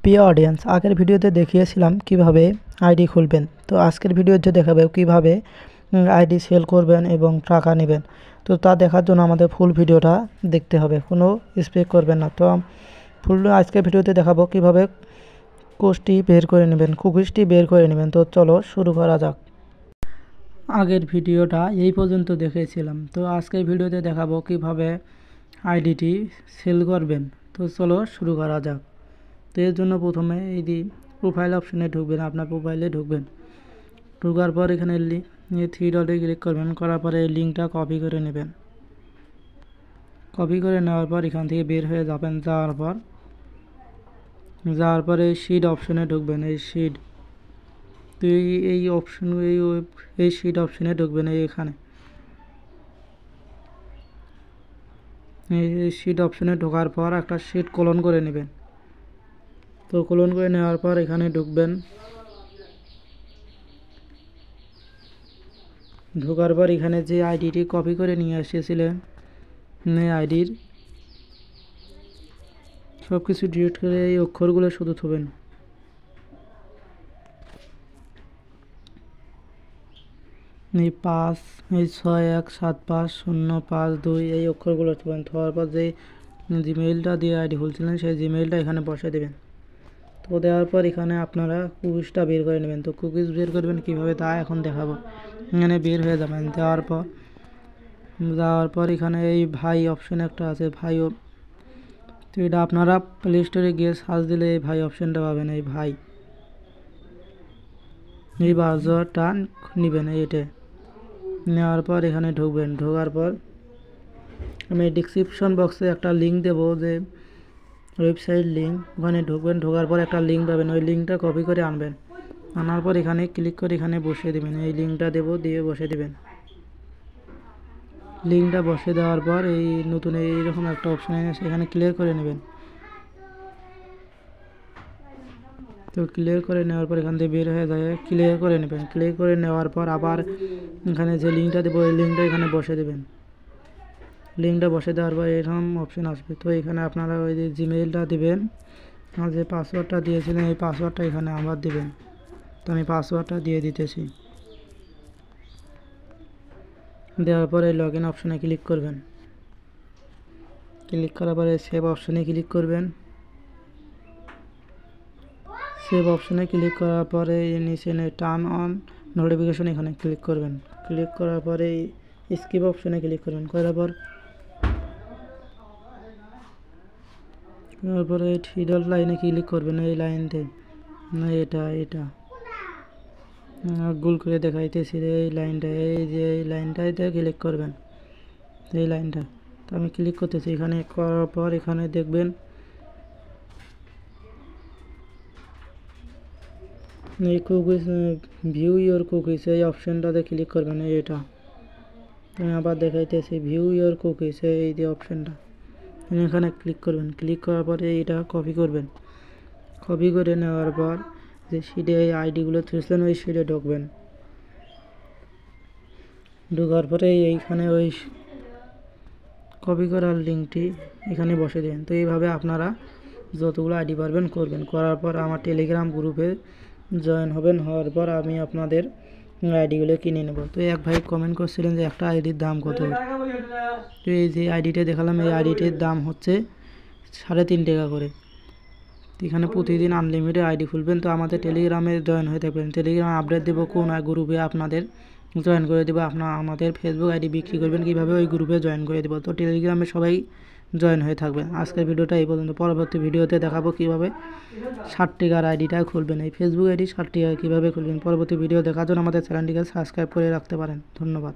প্রিয় অডিয়েন্স, আগের ভিডিওতে দেখিয়েছিলাম কিভাবে আইডি খুলবেন। তো আজকের ভিডিওতে দেখাবে কিভাবে আইডি সেল করবেন এবং টাকা নেবেন। তো তা দেখার জন্য আমাদের ফুল ভিডিওটা দেখতে হবে, কোনো স্কিপ করবেন না। তো ফুল আজকের ভিডিওতে দেখাবো কিভাবে কুকিজটি বের করে নেবেন। তো চলো শুরু করা যাক। আগের ভিডিওটা এই পর্যন্ত দেখেছিলাম, তো আজকের ভিডিওতে দেখাবো কিভাবে আইডিটি সেল করবেন। তো চলো শুরু করা যাক। তো এর জন্য প্রথমে এই প্রোফাইল অপশনে ঢুকবেন, আপনার প্রোফাইলে ঢুকবেন। ঢোকার পর এখানে থ্রি ডটে ক্লিক করবেন, করার পরে এই লিঙ্কটা কপি করে নেবেন। কপি করে নেওয়ার পর এখান থেকে বের হয়ে যাবেন। যাওয়ার পরে শিট অপশনে ঢুকবেন। এই শিট, তো এই অপশন এই শিট অপশনে ঢুকবেন। এখানে এই শিট অপশনে ঢোকার পর একটা শিট কলন করে নেবেন। তো কলন করে নেওয়ার পর এখানে ঢুকবেন। ঢোকার পর এখানে যে আইডিটি কপি করে নিয়ে এসেছিলেন, আইডির সব কিছু ডিলিট করে এই অক্ষরগুলো শুধু থবেন। এই 561750552 এই অক্ষরগুলো থবেন। থোয়ার পর যে জিমেইলটা দিয়ে আইডি খুলছিলেন সেই জিমেইলটা এখানে বসে দেবেন। তো দেওয়ার পর এখানে আপনারা কুকিজটা বের করে নেবেন। তো কুকিজ বের করবেন কীভাবে তা এখন দেখাবো। এখানে বের হয়ে যাবেন। যাওয়ার পর এখানে এই ভাই অপশন একটা আছে, তো এটা আপনারা প্লে স্টোরে গিয়ে সার্চ দিলে এই ভাই অপশনটা পাবেন। এই ব্রাউজারটা নেবেন। এইটা নেওয়ার পর এখানে ঢুকবেন। ঢোকার পর আমি ডিসক্রিপশন বক্সে একটা লিঙ্ক দেবো, যে ওয়েবসাইট লিঙ্ক, ওখানে ঢুকবেন। ঢোকার পর একটা লিঙ্ক পাবেন, ওই লিঙ্কটা কপি করে আনবেন। আনার পর এখানে ক্লিক করে এখানে বসিয়ে দেবেন। এই লিঙ্কটা দিয়ে বসে দেবেন। লিঙ্কটা বসে দেওয়ার পর এই নতুন এইরকম একটা অপশন আছে, সেখানে ক্লিয়ার করে নেবেন। তো ক্লিয়ার করে নেওয়ার পর এখান থেকে বের হয়ে যায়, ক্লিয়ার করে নেবেন। ক্লিয়ার করে নেওয়ার পর আবার এখানে যে লিঙ্কটা দেবো এই লিঙ্কটা এখানে বসে দেবেন। লিঙ্কটা বসে দেওয়ার পর এরকম অপশন আসবে। তো এখানে আপনারা ওই যে জিমেইলটা দেবেন আর যে পাসওয়ার্ডটা দিয়েছিলেন এই পাসওয়ার্ডটা এখানে আবার দেবেন। তো আমি পাসওয়ার্ডটা দিয়ে দিতেছি। দেওয়ার পরে লগ ইন অপশনে ক্লিক করবেন। ক্লিক করার পরে সেভ অপশনে ক্লিক করবেন। সেভ অপশনে ক্লিক করার পরে নিচে টার্ন অন নোটিফিকেশন এখানে ক্লিক করবেন। ক্লিক করার পরে স্কিপ অপশনে ক্লিক করবেন। করার পরে এই থ্রি ডট লাইনে ক্লিক করবেন। এই লাইনতে এটা গোল করে দেখাইতেছি, এই লাইনটা, এই লাইনটাতে ক্লিক করবেন। এই লাইনটা তো আমি ক্লিক করতেছি। এখানে করার পর এখানে দেখবেন এই কুকিজ ভিউ ইয়োর কুকিজ এই অপশানটাতে ক্লিক করবেন। এটা আমি আবার দেখাইতেছি, ভিউ ইয়োর কুকিজ এই যে অপশানটা, এখানে ক্লিক করবেন। ক্লিক করার পরে এটা কপি করবেন। কপি করে নেওয়ার পর যে শিটে এই আইডিগুলো থুয়েছিলেন ওই শিটে ঢুকবেন। ঢোকার পরে এইখানে ওই কপি করার লিঙ্কটি এখানে বসে দেবেন। তো এইভাবে আপনারা যতগুলো আইডি পারবেন করবেন। করার পর আমার টেলিগ্রাম গ্রুপে জয়েন হবেন। হওয়ার পর আমি আপনাদের আইডিগুলো কিনে নেব। তো এক ভাই কমেন্ট করছিলেন যে একটা আইডির দাম কত। তো এই যে আইডিটা দেখালাম এই আইডিটির দাম হচ্ছে 3.5 টাকা করে। এখানে প্রতিদিন আনলিমিটেড আইডি খুলবেন। তো আমাদের টেলিগ্রামে জয়েন হয়ে থাকবেন। টেলিগ্রামে আপডেট দেবো কোন গ্রুপে আপনাদের জয়েন করে দেবো। আমাদের ফেসবুক আইডি বিক্রি করবেন কীভাবে ওই গ্রুপে জয়েন করে দেবো। তো টেলিগ্রামে সবাই জয়েন হয়ে থাকবেন। আজকের ভিডিওটা এই পর্যন্ত। পরবর্তী ভিডিওতে দেখাবো কীভাবে 60 টাকার আইডিটা খুলবেন, এই ফেসবুক আইডি 60 টাকা কীভাবে খুলবেন। পরবর্তী ভিডিও দেখার জন্য আমাদের চ্যানেলটিকে সাবস্ক্রাইব করে রাখতে পারেন। ধন্যবাদ।